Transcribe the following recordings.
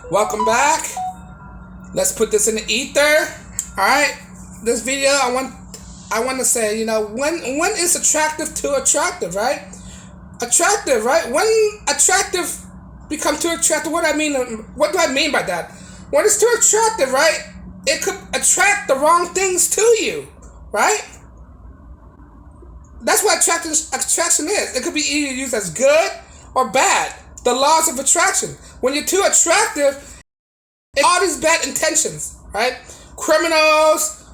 Welcome back. Let's put this in the ether. All right. This video, I want to say, when is attractive to attractive, right? Attractive, right? When attractive become too attractive, what do I mean? What do I mean by that? When it's too attractive, right? It could attract the wrong things to you, right? That's what attraction is. It could be either used as good or bad. The laws of attraction. When you're too attractive, all these bad intentions, right? Criminals,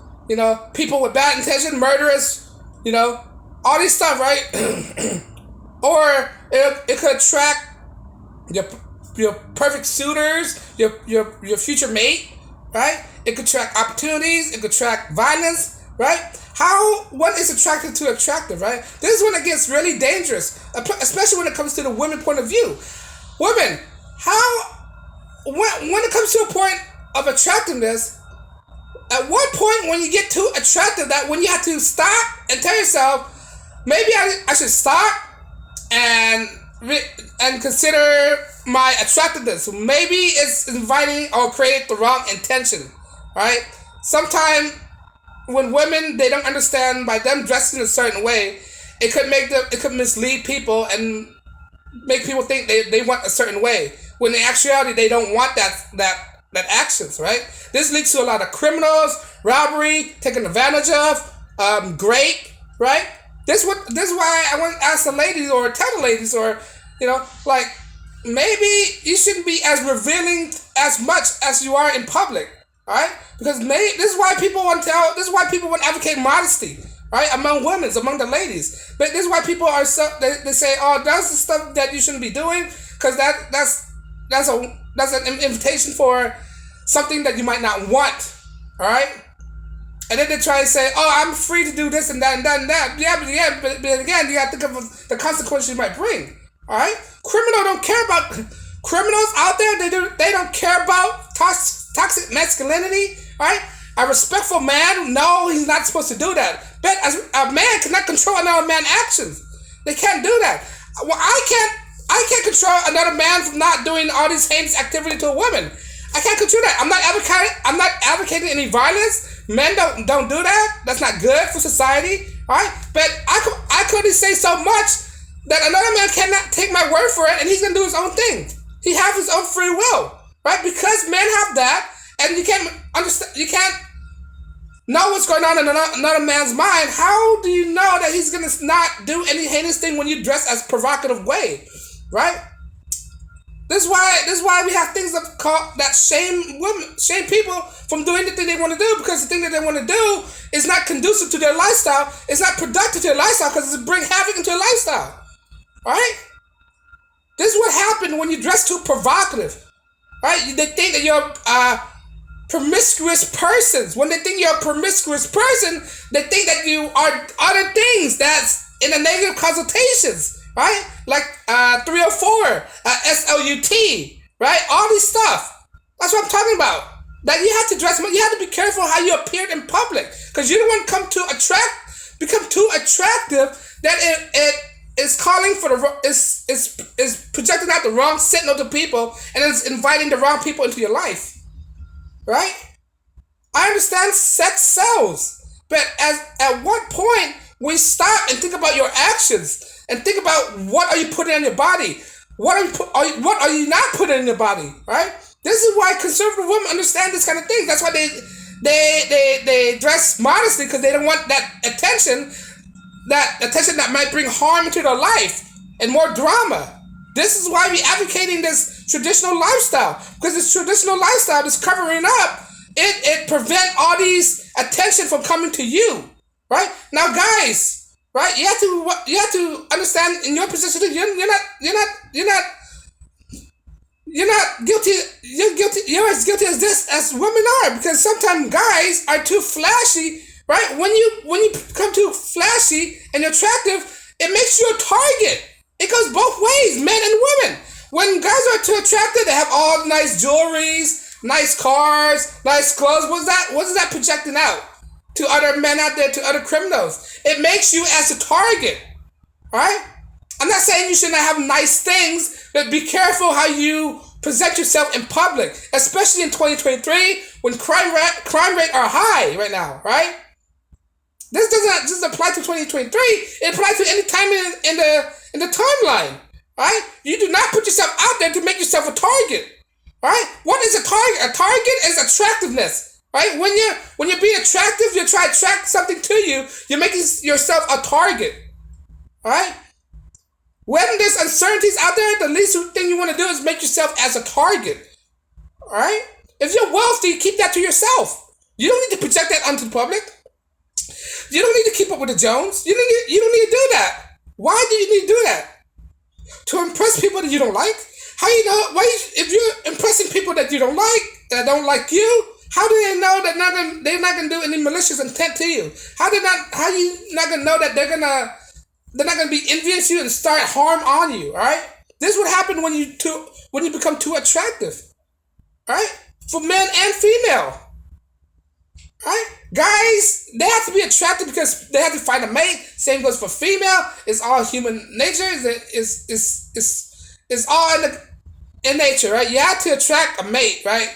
people with bad intention, murderers, all these stuff, right? Or it could attract your perfect suitors, your future mate, right? It could attract opportunities. It could attract violence, right? What is attractive to attractive, right? This is when it gets really dangerous, especially when it comes to the women point of view. Women, when it comes to a point of attractiveness, at what point when you get too attractive that when you have to stop and tell yourself, maybe I should stop and consider my attractiveness. Maybe it's inviting or create the wrong intention, right? Sometimes when women, they don't understand, by them dressing a certain way, it could mislead people and make people think they want a certain way, when in actuality they don't want that actions, right? This leads to a lot of criminals, robbery, taken advantage of, rape, right? This is why I want to ask the ladies, or tell the ladies, or maybe you shouldn't be as revealing as much as you are in public, right? Because this is why people want to advocate modesty, right, among women, among the ladies. But this is why people are they say, oh, that's the stuff that you shouldn't be doing, because that's an invitation for something that you might not want, all right? And then they try to say, oh, I'm free to do this and that and that and that. But again, you got to think of the consequences you might bring, all right? Criminals out there, they don't care about toxic masculinity, right? A respectful man, no, he's not supposed to do that. But as a man cannot control another man's actions. They can't do that. Well, I can't control another man from not doing all these heinous activity to a woman. I can't control that. I'm not advocating any violence. Men don't do that. That's not good for society, right? But I could only say so much that another man cannot take my word for it, and he's gonna do his own thing. He has his own free will, right? Because men have that, and you can't understand. You can't know what's going on in another man's mind. How do you know that he's gonna not do any heinous thing when you dress as provocative way, right? This is why we have things that shame people from doing the thing they want to do, because the thing that they want to do is not conducive to their lifestyle. It's not productive to their lifestyle, because it brings havoc into their lifestyle. Right? This is what happened when you dress too provocative. Right? They think that you're promiscuous persons. When they think you're a promiscuous person, they think that you are other things that's in a negative connotations. Right? Like 304, SLUT, right? All this stuff. That's what I'm talking about. That you have to dress, you have to be careful how you appear in public, because you don't want to become too attractive that it is calling for is projecting out the wrong signal to people, and it's inviting the wrong people into your life. Right? I understand sex sells, but at what point we stop and think about your actions? And think about, what are you putting on your body? What are you not putting in your body? Right? This is why conservative women understand this kind of thing. That's why they dress modestly, because they don't want that attention that might bring harm into their life and more drama. This is why we're advocating this traditional lifestyle, because this traditional lifestyle is covering up. It prevent all these attention from coming to you. Right? Now, guys. Right, you have to understand, in your position, you're not guilty. You're as guilty as women are, because sometimes guys are too flashy. Right, when you become too flashy and attractive, it makes you a target. It goes both ways, men and women. When guys are too attractive, they have all nice jewelries, nice cars, nice clothes. What's that projecting out to other men out there, to other criminals? It makes you as a target, right? I'm not saying you should not have nice things, but be careful how you present yourself in public, especially in 2023 when crime rate are high right now, right? This doesn't just apply to 2023. It applies to any time in the timeline, right? You do not put yourself out there to make yourself a target, right? What is a target? A target is attractiveness, right? When you're being attractive, you're trying to attract something to you. You're making yourself a target, right? When there's uncertainties out there, the least thing you want to do is make yourself as a target, all right? If you're wealthy, keep that to yourself. You don't need to project that onto the public. You don't need to keep up with the Jones. You don't need to do that. Why do you need to do that? To impress people that you don't like? How you know? If you're impressing people that you don't like, that don't like you, how do they know that they're not gonna do any malicious intent to you? How you not gonna know that they're not gonna be envious you and start harm on you? All right. This would happen when you become too attractive, all right? For men and female. Right? Guys, they have to be attractive because they have to find a mate. Same goes for female. It's all human nature. It's all in nature, right? You have to attract a mate, right?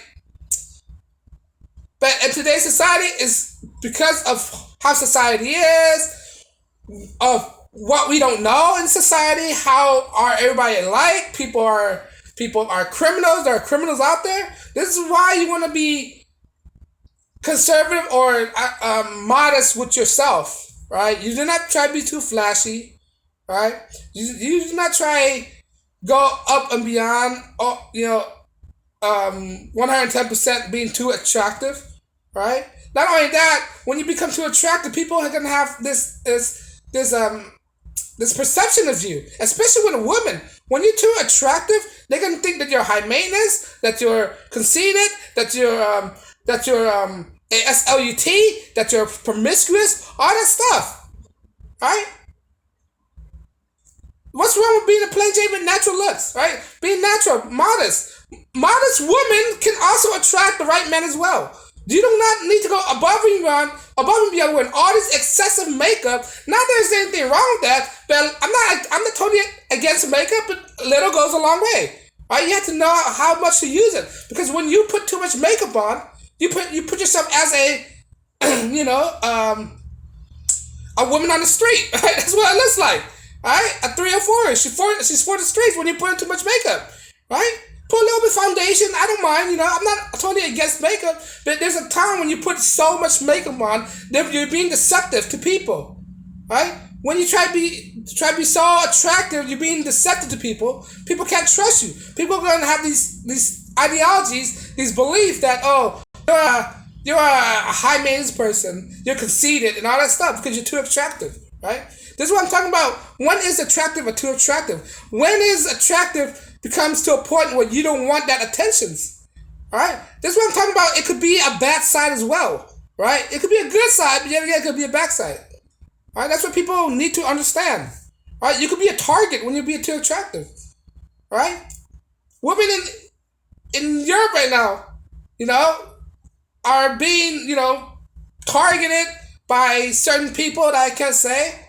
But in today's society, is because of how society is, of what we don't know in society, how are everybody like? People are criminals. There are criminals out there. This is why you want to be conservative or modest with yourself, right? You do not try to be too flashy, right? You do not try go up and beyond, 110% being too attractive, right? Not only that, when you become too attractive, people are gonna have this perception of you, especially with a woman. When you're too attractive, they're gonna think that you're high maintenance, that you're conceited, that you're SLUT, that you're promiscuous, all that stuff, right? What's wrong with being a plain Jane with natural looks, right? Being natural, modest. Modest women can also attract the right men as well. You do not need to go above and beyond wearing all this excessive makeup. Not that there's anything wrong with that, but I'm not totally against makeup, but a little goes a long way. Right? You have to know how much to use it. Because when you put too much makeup on, you put yourself as a woman on the street. Right? That's what it looks like. Right? A 304. She's for the streets when you put in too much makeup. Right? Put a little bit of foundation. I don't mind. I'm not totally against makeup, but there's a time when you put so much makeup on that you're being deceptive to people. Right? When you try to be so attractive, you're being deceptive to people. People can't trust you. People are going to have these ideologies, these beliefs that you're a high maintenance person, you're conceited, and all that stuff because you're too attractive. Right? This is what I'm talking about. When is attractive or too attractive? When is attractive becomes to a point where you don't want that attentions. Alright? This is what I'm talking about. It could be a bad side as well. Right? It could be a good side, but yet again, it could be a bad side. Alright? That's what people need to understand. Alright? You could be a target when you're being too attractive. Right? Women in Europe right now, are being, targeted by certain people that I can't say.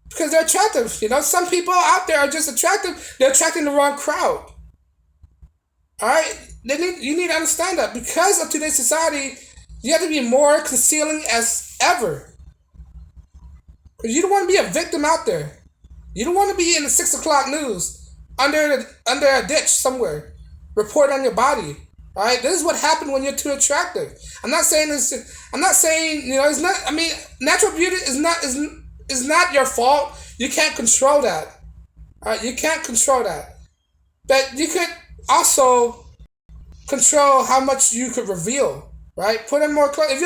Because they're attractive. Some people out there are just attractive. They're attracting the wrong crowd. Alright? You need to understand that. Because of today's society, you have to be more concealing as ever. Because you don't want to be a victim out there. You don't want to be in the 6 o'clock news under a ditch somewhere. Report on your body. Alright? This is what happened when you're too attractive. I'm not saying it's not, natural beauty is not your fault. You can't control that. Alright, you can't control that. But you could also control how much you could reveal. Right? Put in more clothes. If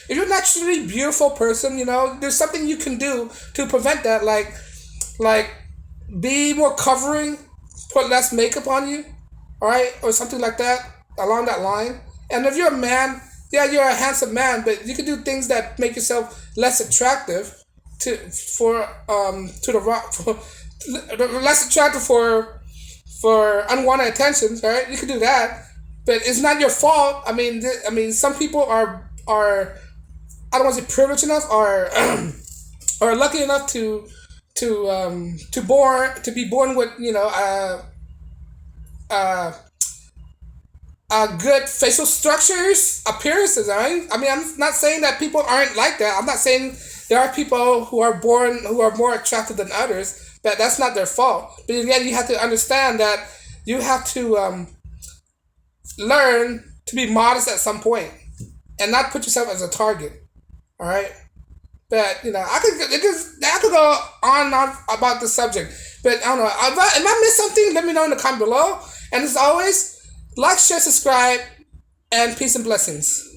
you're a naturally beautiful person, there's something you can do to prevent that. Like be more covering, put less makeup on you, alright? Or something like that, along that line. And if you're a man, yeah, you're a handsome man, but you can do things that make yourself less attractive. Less attractive for unwanted attentions, right? You can do that, but it's not your fault. Some people are I don't want to say privileged enough or are lucky enough to be born with good facial structures, appearances. Right? I mean, I'm not saying that people aren't like that. I'm not saying there are people who are born who are more attractive than others, but that's not their fault. But again, you have to understand that you have to learn to be modest at some point and not put yourself as a target. All right. But I could go on and on about this subject. But I don't know. If I missed something, let me know in the comment below. And as always, like, share, subscribe, and peace and blessings.